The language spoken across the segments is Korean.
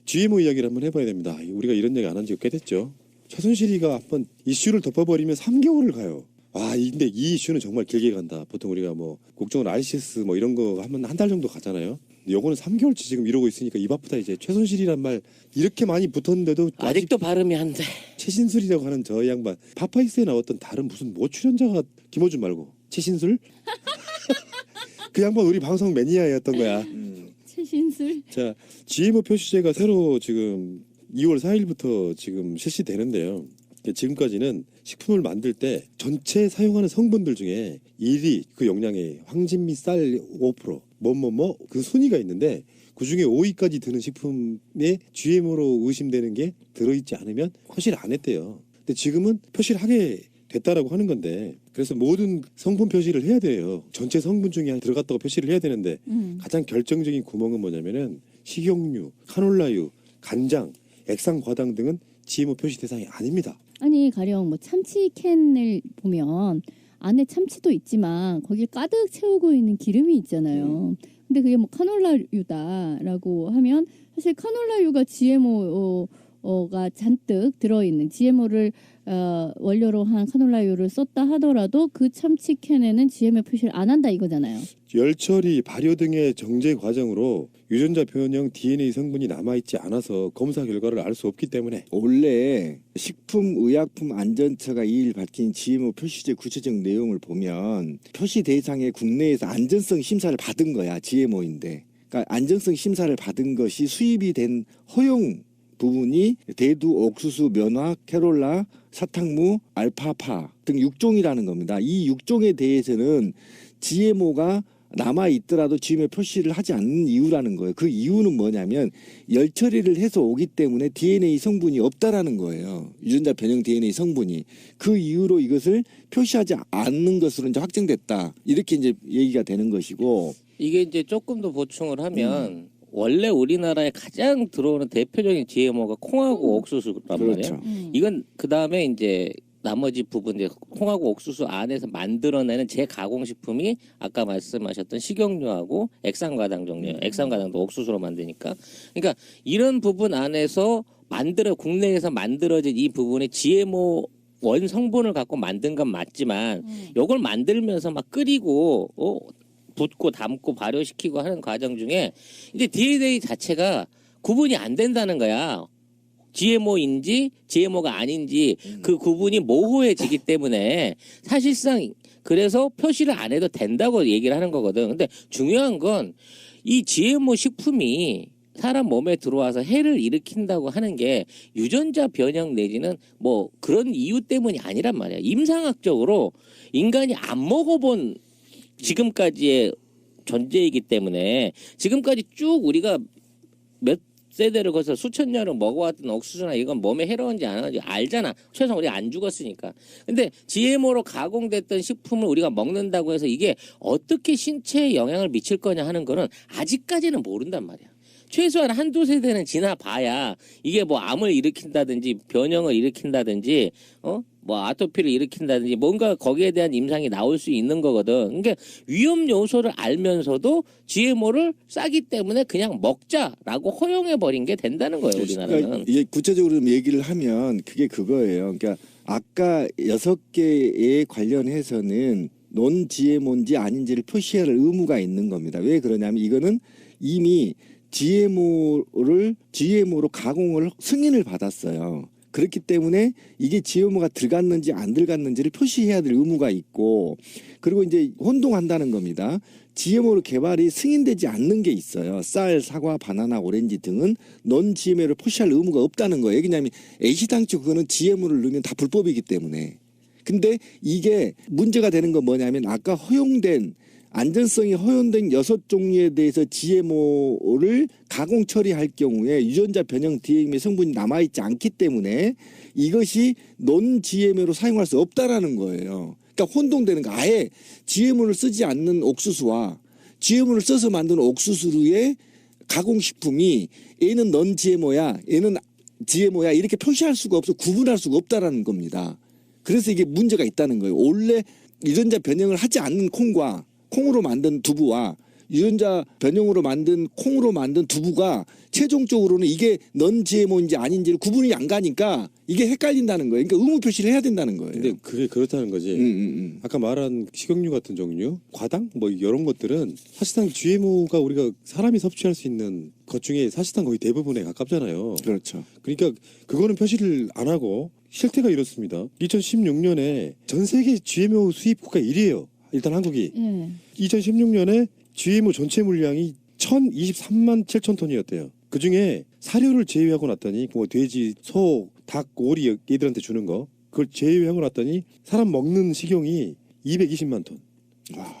GMO 이야기를 한번 해봐야 됩니다. 우리가 이런 얘기 안 한 지가 꽤 됐죠. 최순실이가 한번 이슈를 덮어버리면 3개월을 가요. 근데 이 이슈는 정말 길게 간다. 보통 우리가 뭐 국정원 RCS 뭐 이런 거 하면 한 달 정도 가잖아요. 근데 요거는 3개월치 지금 이러고 있으니까 입 아프다. 이제 최순실이란 말 이렇게 많이 붙었는데도 아직도 발음이 안 돼. 최신술이라고 하는 저 양반. 파파이스에 나왔던 다른 무슨 뭐 출연자가 김어준 말고 최신술? 그 양반 우리 방송 매니아였던 거야. 최신술. 자, GMO 표시제가 새로 지금 2월 4일부터 지금 실시되는데요. 지금까지는 식품을 만들 때 전체 사용하는 성분들 중에 1위 그 용량의 황진 및 쌀 5%, 그 순위가 있는데 그 중에 5위까지 드는 식품에 GMO로 의심되는 게 들어있지 않으면 표시를 안 했대요. 근데 지금은 표시를 하게 됐다라고 하는 건데 그래서 모든 성분 표시를 해야 돼요. 전체 성분 중에 들어갔다고 표시를 해야 되는데 가장 결정적인 구멍은 뭐냐면은 식용유, 카놀라유, 간장, 액상과당 등은 GMO 표시 대상이 아닙니다. 아니 가령 뭐 참치 캔을 보면 안에 참치도 있지만 거기에 가득 채우고 있는 기름이 있잖아요. 근데 그게 뭐 카놀라유다라고 하면 사실 카놀라유가 GMO가 잔뜩 들어있는 GMO를 원료로 한 카놀라유를 썼다 하더라도 그 참치 캔에는 GMO 표시를 안 한다 이거잖아요. 열 처리, 발효 등의 정제 과정으로 유전자 변형 DNA 성분이 남아있지 않아서 검사 결과를 알 수 없기 때문에 원래 식품의약품안전처가 2일 밝힌 GMO 표시제 구체적 내용을 보면 표시 대상에 국내에서 안전성 심사를 받은 거야. GMO인데. 그러니까 안전성 심사를 받은 것이 수입이 된 허용 부분이 대두, 옥수수, 면화, 캐롤라, 사탕무, 알파파 등 6종이라는 겁니다. 이 6종에 대해서는 GMO가 남아있더라도 GMO 표시를 하지 않는 이유라는 거예요. 그 이유는 뭐냐면 열 처리를 해서 오기 때문에 DNA 성분이 없다라는 거예요. 유전자 변형 DNA 성분이. 그 이유로 이것을 표시하지 않는 것으로 이제 확정됐다. 이렇게 이제 얘기가 되는 것이고. 이게 이제 조금 더 보충을 하면 원래 우리나라에 가장 들어오는 대표적인 GMO가 콩하고 옥수수란 그렇죠. 말이에요. 이건 그 다음에 이제 나머지 부분 이제 콩하고 옥수수 안에서 만들어내는 재가공식품이 아까 말씀하셨던 식용유하고 액상과당 종류. 액상과당도 옥수수로 만드니까. 그러니까 이런 부분 안에서 국내에서 만들어진 이 부분이 GMO 원 성분을 갖고 만든 건 맞지만 이걸 만들면서 막 끓이고 붓고 담고 발효시키고 하는 과정 중에 이제 DNA 자체가 구분이 안 된다는 거야. GMO인지 GMO가 아닌지 그 구분이 모호해지기 때문에 사실상 그래서 표시를 안 해도 된다고 얘기를 하는 거거든. 근데 중요한 건 이 GMO 식품이 사람 몸에 들어와서 해를 일으킨다고 하는 게 유전자 변형 내지는 뭐 그런 이유 때문이 아니란 말이야. 임상학적으로 인간이 안 먹어본 지금까지의 존재이기 때문에 지금까지 쭉 우리가 몇 세대를 거쳐 수천 년을 먹어왔던 옥수수나 이건 몸에 해로운지 안 하는지 알잖아. 최소한 우리가 안 죽었으니까. 근데 GMO로 가공됐던 식품을 우리가 먹는다고 해서 이게 어떻게 신체에 영향을 미칠 거냐 하는 거는 아직까지는 모른단 말이야. 최소한 한두 세대는 지나봐야 이게 뭐 암을 일으킨다든지 변형을 일으킨다든지 뭐 아토피를 일으킨다든지 뭔가 거기에 대한 임상이 나올 수 있는 거거든. 그러니까 위험 요소를 알면서도 GMO를 싸기 때문에 그냥 먹자라고 허용해 버린 게 된다는 거예요, 우리나라는. 그러니까 이게 구체적으로 좀 얘기를 하면 그게 그거예요. 그러니까 아까 6개에 관련해서는 논 GMO인지 아닌지를 표시할 의무가 있는 겁니다. 왜 그러냐면 이거는 이미 GMO로 가공을 승인을 받았어요. 그렇기 때문에 이게 GMO가 들어갔는지 안 들어갔는지를 표시해야 될 의무가 있고, 그리고 이제 혼동한다는 겁니다. GMO로 개발이 승인되지 않는 게 있어요. 쌀, 사과, 바나나, 오렌지 등은 넌 GMO를 표시할 의무가 없다는 거예요. 왜냐하면 애시당초 그거는 GMO를 넣으면 다 불법이기 때문에. 근데 이게 문제가 되는 건 뭐냐면 아까 허용된 안전성이 허용된 6종류에 대해서 GMO를 가공 처리할 경우에 유전자 변형 DNA 성분이 남아있지 않기 때문에 이것이 논 GMO로 사용할 수 없다라는 거예요. 그러니까 혼동되는 거. 아예 GMO를 쓰지 않는 옥수수와 GMO를 써서 만든 옥수수의 가공식품이 얘는 넌 GMO야, 얘는 GMO야 이렇게 표시할 수가 없어, 구분할 수가 없다라는 겁니다. 그래서 이게 문제가 있다는 거예요. 원래 유전자 변형을 하지 않는 콩으로 만든 두부와 유전자 변형으로 만든 콩으로 만든 두부가 최종적으로는 이게 넌 GMO인지 아닌지를 구분이 안 가니까 이게 헷갈린다는 거예요. 그러니까 의무 표시를 해야 된다는 거예요. 근데 그게 그렇다는 거지. 아까 말한 식용유 같은 종류, 과당 뭐 이런 것들은 사실상 GMO가 우리가 사람이 섭취할 수 있는 것 중에 사실상 거의 대부분에 가깝잖아요. 그렇죠. 그러니까 그거는 표시를 안 하고 실태가 이렇습니다. 2016년에 전 세계 GMO 수입 국가 1위예요. 일단 한국이. 예. 2016년에 GMO 전체 물량이 1,023만 7천 톤이었대요. 그 중에 사료를 제외하고 났더니 뭐 돼지, 소, 닭, 오리 얘들한테 주는 거 그걸 제외하고 났더니 사람 먹는 식용이 220만 톤.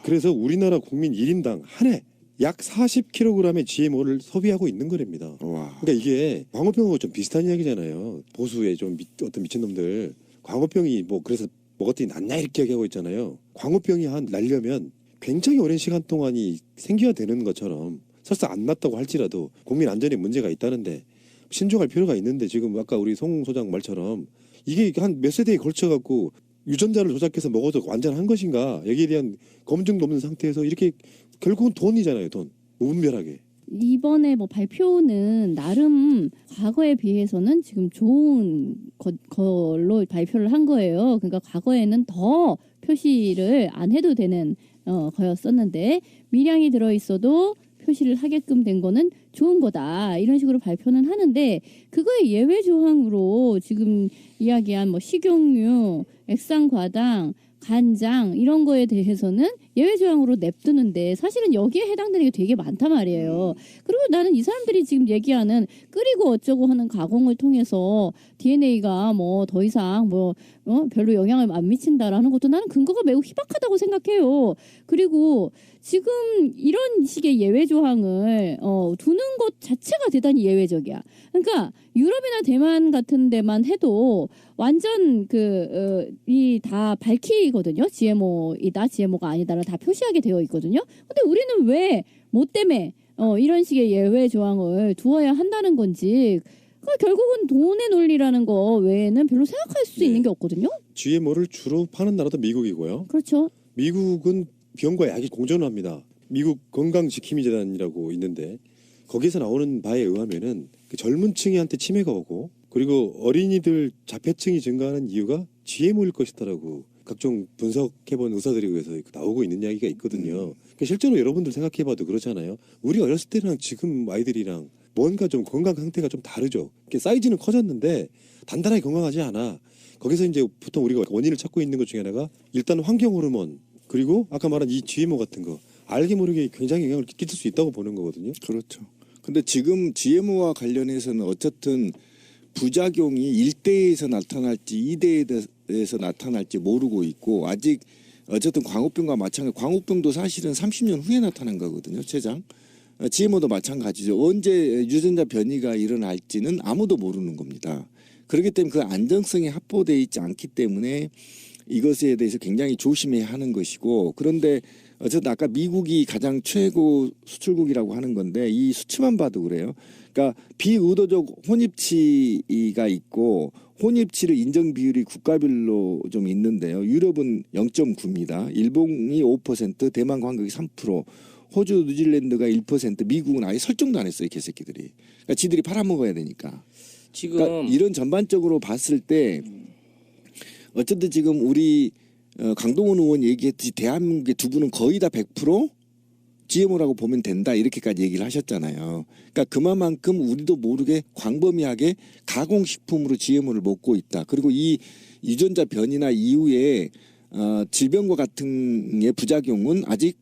그래서 우리나라 국민 1인당 한 해 약 40kg의 GMO를 소비하고 있는 거랍니다. 와. 그러니까 이게 광우병하고 좀 비슷한 이야기잖아요. 보수의 좀 어떤 미친놈들 광우병이 뭐 그래서 먹었더니 낫냐 이렇게 얘기하고 있잖아요. 광우병이 날려면 굉장히 오랜 시간 동안이 생겨야 되는 것처럼 설사 안 났다고 할지라도 국민 안전에 문제가 있다는데 신중할 필요가 있는데 지금 아까 우리 송 소장 말처럼 이게 한 몇 세대에 걸쳐 갖고 유전자를 조작해서 먹어도 완전한 것인가 여기에 대한 검증도 없는 상태에서 이렇게 결국은 돈이잖아요. 돈 무분별하게. 이번에 뭐 발표는 나름 과거에 비해서는 지금 좋은 걸로 발표를 한 거예요. 그러니까 과거에는 더 표시를 안 해도 되는 거였었는데 미량이 들어있어도 표시를 하게끔 된 거는 좋은 거다 이런 식으로 발표는 하는데 그거의 예외 조항으로 지금 이야기한 뭐 식용유, 액상과당, 간장 이런 거에 대해서는 예외 조항으로 냅두는데 사실은 여기에 해당되는 게 되게 많단 말이에요. 그리고 나는 이 사람들이 지금 얘기하는 끓이고 어쩌고 하는 가공을 통해서 DNA가 뭐 더 이상 뭐 별로 영향을 안 미친다라는 것도 나는 근거가 매우 희박하다고 생각해요. 그리고 지금 이런 식의 예외 조항을 두는 것 자체가 대단히 예외적이야. 그러니까 유럽이나 대만 같은 데만 해도 완전 이 다 밝히거든요. GMO이다, GMO가 아니다를 다 표시하게 되어 있거든요. 근데 우리는 왜 뭐 때문에 이런 식의 예외 조항을 두어야 한다는 건지 결국은 돈의 논리라는 거 외에는 별로 생각할 수 있는 게 없거든요. GMO를 주로 파는 나라도 미국이고요. 그렇죠. 미국은 병과 약이 공존합니다. 미국 건강지킴이재단이라고 있는데 거기서 나오는 바에 의하면은 그 젊은 층한테 치매가 오고 그리고 어린이들 자폐증이 증가하는 이유가 GMO일 것이다라고 각종 분석해본 의사들에 의해서 나오고 있는 이야기가 있거든요. 그러니까 실제로 여러분들 생각해봐도 그렇잖아요. 우리 어렸을 때랑 지금 아이들이랑 뭔가 좀 건강 상태가 좀 다르죠. 사이즈는 커졌는데 단단하게 건강하지 않아. 거기서 이제 보통 우리가 원인을 찾고 있는 것 중에 하나가 일단 환경 호르몬 그리고 아까 말한 이 GMO 같은 거 알게 모르게 굉장히 영향을 끼칠 수 있다고 보는 거거든요. 그렇죠. 근데 지금 GMO와 관련해서는 어쨌든 부작용이 1대에서 나타날지 2대에서 나타날지 모르고 있고 아직 어쨌든 광우병과 마찬가지 광우병도 사실은 30년 후에 나타난 거거든요. 최장. GMO도 마찬가지죠. 언제 유전자 변이가 일어날지는 아무도 모르는 겁니다. 그렇기 때문에 그 안정성이 확보되어 있지 않기 때문에 이것에 대해서 굉장히 조심해야 하는 것이고 그런데 어쨌든 아까 미국이 가장 최고 수출국이라고 하는 건데 이 수치만 봐도 그래요. 그러니까 비의도적 혼입치가 있고 혼입치를 인정 비율이 국가별로 좀 있는데요. 유럽은 0.9입니다. 일본이 5%, 대만 관광이 3%, 호주, 뉴질랜드가 1%, 미국은 아예 설정도 안 했어요. 이 개새끼들이. 그러니까 지들이 팔아먹어야 되니까. 지금 그러니까 이런 전반적으로 봤을 때 어쨌든 지금 우리 강동원 의원 얘기했듯이 대한민국의 두부는 거의 다 100% GMO라고 보면 된다 이렇게까지 얘기를 하셨잖아요. 그러니까 그만큼 우리도 모르게 광범위하게 가공식품으로 GMO를 먹고 있다. 그리고 이 유전자 변이나 이후에 질병과 같은 의 부작용은 아직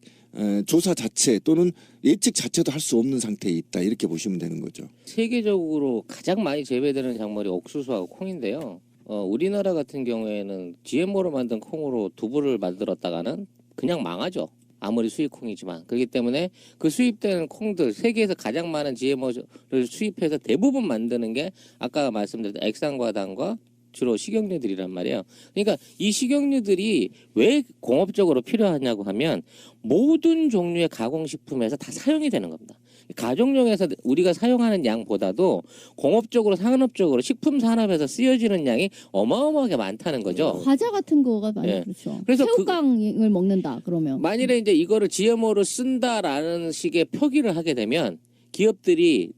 조사 자체 또는 예측 자체도 할 수 없는 상태에 있다 이렇게 보시면 되는 거죠. 세계적으로 가장 많이 재배되는 작물이 옥수수하고 콩인데요. 우리나라 같은 경우에는 GMO로 만든 콩으로 두부를 만들었다가는 그냥 망하죠. 아무리 수입 콩이지만. 그렇기 때문에 그 수입되는 콩들, 세계에서 가장 많은 GMO를 수입해서 대부분 만드는 게 아까 말씀드렸던 액상과당과 주로 식용유들이란 말이에요. 그러니까 이 식용유들이 왜 공업적으로 필요하냐고 하면 모든 종류의 가공식품에서 다 사용이 되는 겁니다. 가정용에서 우리가 사용하는 양보다도 공업적으로 산업적으로 식품 산업에서 쓰여지는 양이 어마어마하게 많다는 거죠. 과자 같은 거가 많이 예. 그렇죠. 그래서 새우깡을 먹는다 그러면 만일에 이제 이거를 GMO로 쓴다라는 식의 표기를 하게 되면 기업들의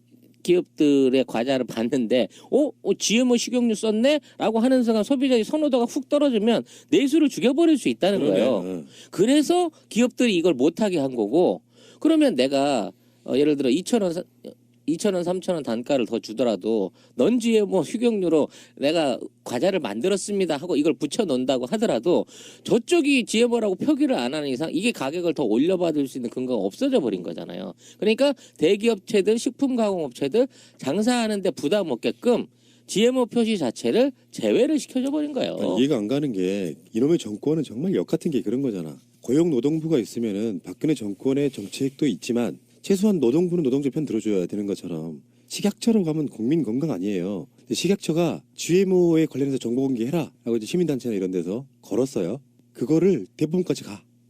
과자를 봤는데 GMO 식용유 썼네? 라고 하는 순간 소비자의 선호도가 훅 떨어지면 내수를 죽여버릴 수 있다는 거예요. 그러네. 그래서 기업들이 이걸 못하게 한 거고 그러면 내가 예를 들어 2,000원 3,000원 단가를 더 주더라도 넌 GMO 식용유로 내가 과자를 만들었습니다 하고 이걸 붙여놓는다고 하더라도 저쪽이 GMO라고 표기를 안 하는 이상 이게 가격을 더 올려받을 수 있는 근거가 없어져 버린 거잖아요. 그러니까 대기업체들 식품가공업체들 장사하는데 부담 없게끔 GMO 표시 자체를 제외를 시켜줘 버린 거예요. 아니, 이해가 안 가는 게 이놈의 정권은 정말 역 같은 게 그런 거잖아. 고용노동부가 있으면은 박근혜 정권의 정책도 있지만 최소한 노동부는 노동자 편 들어줘야 되는 것처럼 식약처로 가면 국민 건강 아니에요. 근데 식약처가 GMO에 관련해서 정보 공개해라 라고 이제 시민단체나 이런 데서 걸었어요. 그거를 대부분까지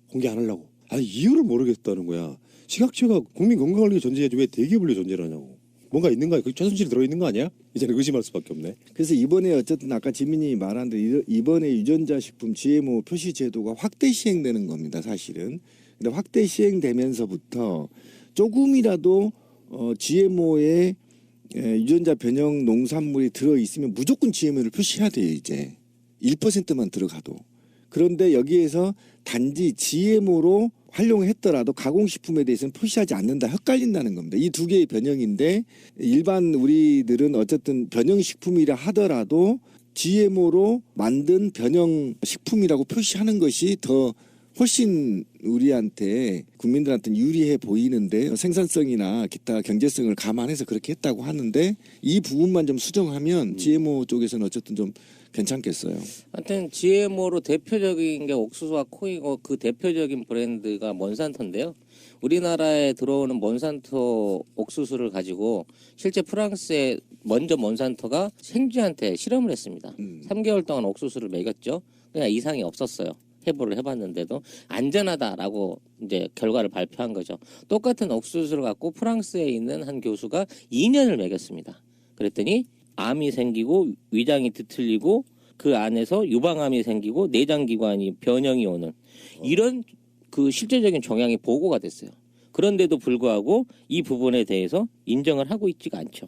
공개 안 하려고. 아니 이유를 모르겠다는 거야. 식약처가 국민 건강을 위해 존재해야지 왜 대기업을 위해 존재를 하냐고. 뭔가 있는 거야. 그 최순실이 들어있는 거 아니야? 이제는 의심할 수밖에 없네. 그래서 이번에 어쨌든 아까 지민이 말한 대로 이번에 유전자 식품 GMO 표시 제도가 확대 시행되는 겁니다. 사실은. 근데 확대 시행되면서부터 조금이라도 GMO에 유전자 변형 농산물이 들어있으면 무조건 GMO를 표시해야 돼요. 이제 1%만 들어가도. 그런데 여기에서 단지 GMO로 활용했더라도 가공식품에 대해서는 표시하지 않는다. 헷갈린다는 겁니다. 이 두 개의 변형인데 일반 우리들은 어쨌든 변형식품이라 하더라도 GMO로 만든 변형식품이라고 표시하는 것이 더 훨씬 우리한테 국민들한테는 유리해 보이는데 생산성이나 기타 경제성을 감안해서 그렇게 했다고 하는데 이 부분만 좀 수정하면 GMO 쪽에서는 어쨌든 좀 괜찮겠어요. 하여튼 GMO로 대표적인 게 옥수수와 콩이고 그 대표적인 브랜드가 몬산토인데요. 우리나라에 들어오는 몬산토 옥수수를 가지고 실제 프랑스에 먼저 몬산토가 생쥐한테 실험을 했습니다. 3개월 동안 옥수수를 먹였죠. 그냥 이상이 없었어요. 해부를 해봤는데도 안전하다라고 이제 결과를 발표한 거죠. 똑같은 옥수수를 갖고 프랑스에 있는 한 교수가 2년을 먹였습니다. 그랬더니 암이 생기고 위장이 뒤틀리고 그 안에서 유방암이 생기고 내장기관이 변형이 오는 이런 그 실제적인 종양이 보고가 됐어요. 그런데도 불구하고 이 부분에 대해서 인정을 하고 있지가 않죠.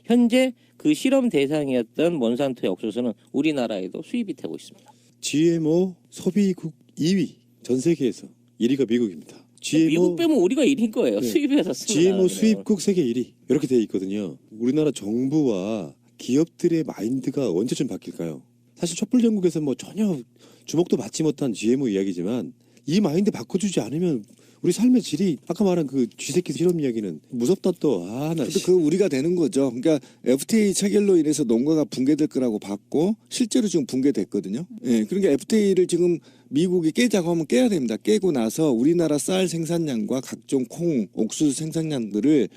현재 그 실험 대상이었던 몬산토의 옥수수는 우리나라에도 수입이 되고 있습니다. GMO 소비국 2위 전 세계에서 1위가 미국입니다. 미국 빼면 우리가 1위인 거예요. 네. 수입해서 GMO 수입국 세계 1위 이렇게 돼 있거든요. 우리나라 정부와 기업들의 마인드가 언제쯤 바뀔까요? 사실 촛불전국에서 뭐 전혀 주목도 받지 못한 GMO 이야기지만 이 마인드 바꿔주지 않으면 우리 삶의 질이 아까 말한 그 쥐새끼 실험 이야기는 무섭다 또. 나. 근데 그 우리가 되는 거죠. 그러니까 FTA 체결로 인해서 농가가 붕괴될 거라고 봤고 실제로 지금 붕괴됐거든요. 예, 그러니까 FTA를 지금 미국이 깨자고 하면 깨야 됩니다. 깨고 나서 우리나라 쌀 생산량과 각종 콩, 옥수수 생산량들을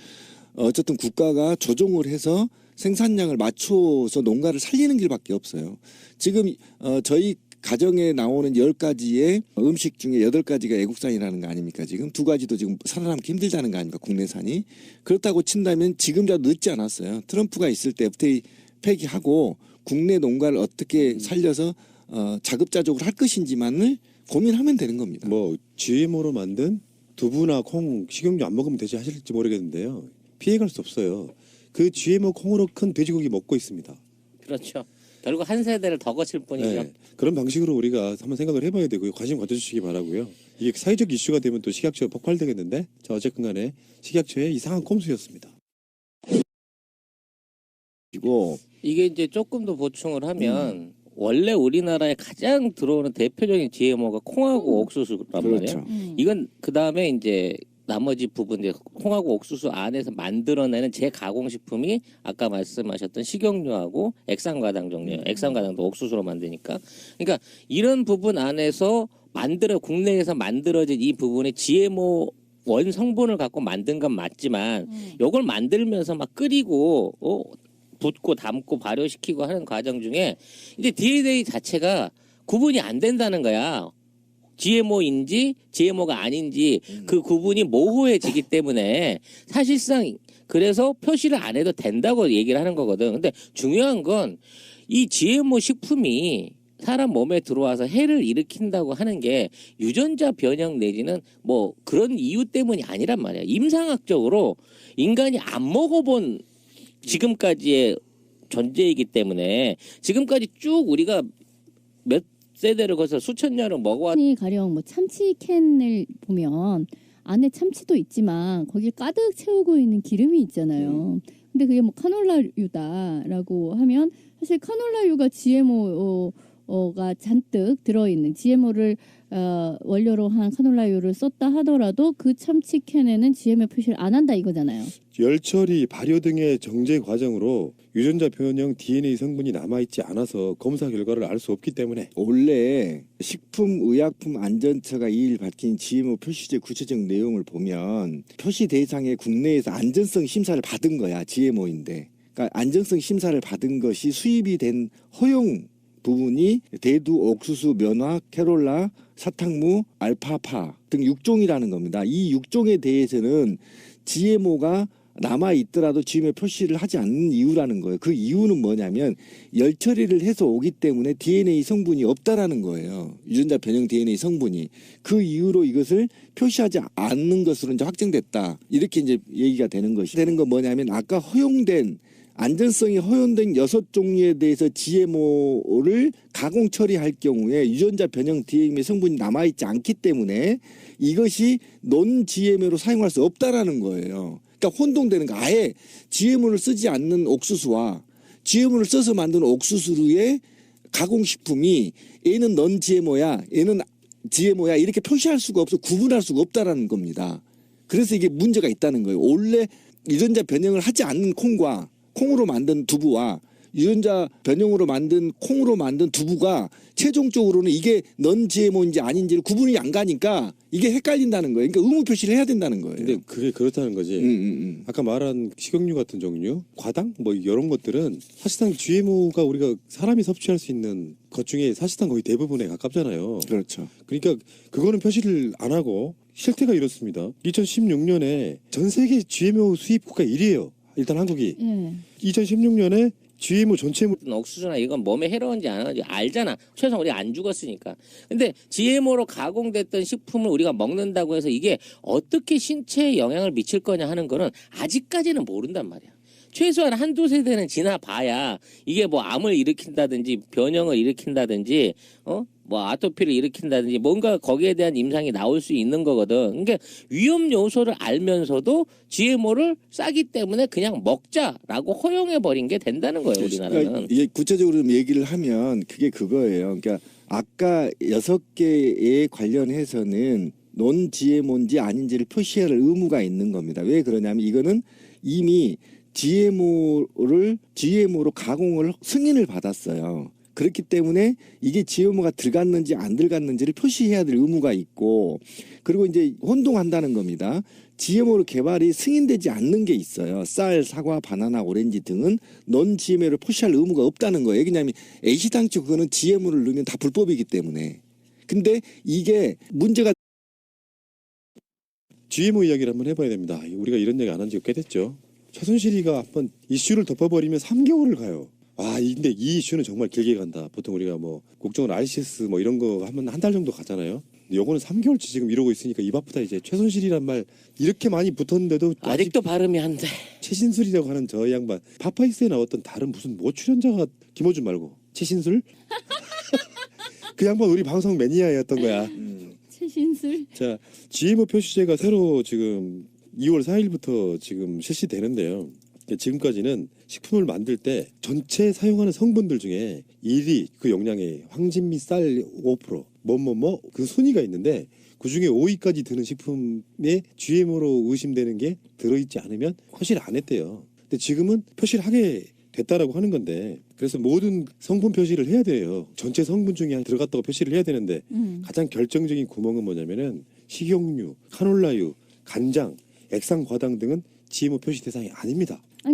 어쨌든 국가가 조정을 해서 생산량을 맞춰서 농가를 살리는 길밖에 없어요. 지금 저희 가정에 나오는 10가지의 음식 중에 8가지가 애국산이라는 거 아닙니까? 지금 2가지도 지금 살아남기 힘들다는 거 아닙니까? 국내산이. 그렇다고 친다면 지금이라도 늦지 않았어요. 트럼프가 있을 때 FTA 폐기하고 국내 농가를 어떻게 살려서 자급자족을 할 것인지만을 고민하면 되는 겁니다. 뭐 GMO로 만든 두부나 콩, 식용유 안 먹으면 되지 하실지 모르겠는데요. 피해갈 수 없어요. 그 GMO 콩으로 큰 돼지고기 먹고 있습니다. 그렇죠. 결국 한 세대를 더 거칠 뿐이죠. 네, 그런 방식으로 우리가 한번 생각을 해봐야 되고요. 관심 가져주시기 바라고요. 이게 사회적 이슈가 되면 또 식약처가 폭발되겠는데 자 어쨌든 간에 식약처의 이상한 꼼수였습니다. 그리고 이게 이제 조금 더 보충을 하면 원래 우리나라에 가장 들어오는 대표적인 GMO가 콩하고 옥수수란 말이에요. 그렇죠. 이건 그 다음에 이제 나머지 부분 이제 콩하고 옥수수 안에서 만들어내는 재가공식품이 아까 말씀하셨던 식용유하고 액상과당 종류예요. 액상과당도 옥수수로 만드니까. 그러니까 이런 부분 안에서 국내에서 만들어진 이 부분의 GMO 원 성분을 갖고 만든 건 맞지만 요걸 만들면서 막 끓이고 붓고 담고 발효시키고 하는 과정 중에 이제 DNA 자체가 구분이 안 된다는 거야. GMO인지 GMO가 아닌지 그 구분이 모호해지기 때문에 사실상 그래서 표시를 안 해도 된다고 얘기를 하는 거거든. 근데 중요한 건 이 GMO 식품이 사람 몸에 들어와서 해를 일으킨다고 하는 게 유전자 변형 내지는 뭐 그런 이유 때문이 아니란 말이야. 임상학적으로 인간이 안 먹어본 지금까지의 존재이기 때문에 지금까지 쭉 우리가 몇 세대를 거쳐 수천 년을 먹어왔. 가령 뭐 참치 캔을 보면 안에 참치도 있지만 거기 가득 채우고 있는 기름이 있잖아요. 근데 그게 뭐 카놀라유다라고 하면 사실 카놀라유가 GMO가 잔뜩 들어있는 GMO를 원료로 한 카놀라유를 썼다 하더라도 그 참치 캔에는 GMO 표시를 안 한다 이거잖아요. 열 처리, 발효 등의 정제 과정으로 유전자 변형 DNA 성분이 남아있지 않아서 검사 결과를 알 수 없기 때문에 원래 식품의약품안전처가 2일 밝힌 GMO 표시제 구체적 내용을 보면 표시 대상에 국내에서 안전성 심사를 받은 거야. GMO인데. 그러니까 안전성 심사를 받은 것이 수입이 된 허용 부분이 대두, 옥수수, 면화, 캐롤라, 사탕무, 알파파 등 6종이라는 겁니다. 이 6종에 대해서는 GMO가 남아있더라도 GMO 표시를 하지 않는 이유라는 거예요. 그 이유는 뭐냐면 열 처리를 해서 오기 때문에 DNA 성분이 없다라는 거예요. 유전자 변형 DNA 성분이. 그 이유로 이것을 표시하지 않는 것으로 이제 확정됐다. 이렇게 이제 얘기가 되는 것이. 되는 건 뭐냐면 아까 허용된 안전성이 허용된 6종류에 대해서 GMO를 가공 처리할 경우에 유전자 변형 DNA 성분이 남아있지 않기 때문에 이것이 논 GMO로 사용할 수 없다라는 거예요. 그러니까 혼동되는 거. 아예 GMO를 쓰지 않는 옥수수와 GMO를 써서 만든 옥수수의 가공식품이 얘는 넌 GMO야, 얘는 GMO야 이렇게 표시할 수가 없어, 구분할 수가 없다라는 겁니다. 그래서 이게 문제가 있다는 거예요. 원래 유전자 변형을 하지 않는 콩으로 만든 두부와 유전자 변형으로 만든 콩으로 만든 두부가 최종적으로는 이게 넌 GMO인지 아닌지를 구분이 안 가니까 이게 헷갈린다는 거예요. 그러니까 의무 표시를 해야 된다는 거예요. 근데 그게 그렇다는 거지. 아까 말한 식용유 같은 종류, 과당 뭐 이런 것들은 사실상 GMO가 우리가 사람이 섭취할 수 있는 것 중에 사실상 거의 대부분에 가깝잖아요. 그렇죠. 그러니까 그거는 표시를 안 하고 실태가 이렇습니다. 2016년에 전 세계 GMO 수입 국가 1위예요. 일단 한국이. 2016년에 GMO 전체 옥수수나 이건 몸에 해로운지 안 하는지 알잖아. 최소한 우리가 안 죽었으니까. 근데 GMO로 가공됐던 식품을 우리가 먹는다고 해서 이게 어떻게 신체에 영향을 미칠 거냐 하는 거는 아직까지는 모른단 말이야. 최소한 한두 세대는 지나봐야 이게 뭐 암을 일으킨다든지 변형을 일으킨다든지 뭐 아토피를 일으킨다든지 뭔가 거기에 대한 임상이 나올 수 있는 거거든. 그러니까 위험 요소를 알면서도 GMO를 싸기 때문에 그냥 먹자라고 허용해 버린 게 된다는 거예요, 우리나라는. 그러니까 이게 구체적으로 좀 얘기를 하면 그게 그거예요. 그러니까 아까 6개에 관련해서는 논 GMO인지 아닌지를 표시할 의무가 있는 겁니다. 왜 그러냐면 이거는 이미 GMO로 가공을 승인을 받았어요. 그렇기 때문에 이게 GMO가 들어갔는지 안 들어갔는지를 표시해야 될 의무가 있고, 그리고 이제 혼동한다는 겁니다. GMO로 개발이 승인되지 않는 게 있어요. 쌀, 사과, 바나나, 오렌지 등은 넌 GMO를 표시할 의무가 없다는 거예요. 왜냐하면 애시당초 그거는 GMO를 넣으면 다 불법이기 때문에. 근데 이게 문제가 GMO 이야기를 한번 해봐야 됩니다. 우리가 이런 얘기 안 한 지가 꽤 됐죠. 최순실이가 한번 이슈를 덮어버리면 3개월을 가요. 근데 이 이슈는 정말 길게 간다. 보통 우리가 뭐 국정원 RCS 뭐 이런 거 하면 한 달 정도 가잖아요. 근데 요거는 3개월치 지금 이러고 있으니까 입 아프다 이제. 최순실이란 말 이렇게 많이 붙었는데도 아직도 발음이 안 돼. 최신술이라고 하는 저 양반. 파파이스에 나왔던 다른 무슨 뭐 출연자가 김어준 말고 최신술? 그 양반 우리 방송 매니아였던 거야. 최신술. 자, GMO 표시제가 새로 지금 2월 4일부터 지금 실시되는데요. 지금까지는 식품을 만들 때 전체 사용하는 성분들 중에 1위 그 용량의 황진 및 쌀 5%, 그 순위가 있는데 그 중에 5위까지 드는 식품에 GMO로 의심되는 게 들어있지 않으면 표시를 안 했대요. 근데 지금은 표시를 하게 됐다라고 하는 건데, 그래서 모든 성분 표시를 해야 돼요. 전체 성분 중에 들어갔다고 표시를 해야 되는데 가장 결정적인 구멍은 뭐냐면은 식용유, 카놀라유, 간장, 액상과당 등은 GMO 표시 대상이 아닙니다.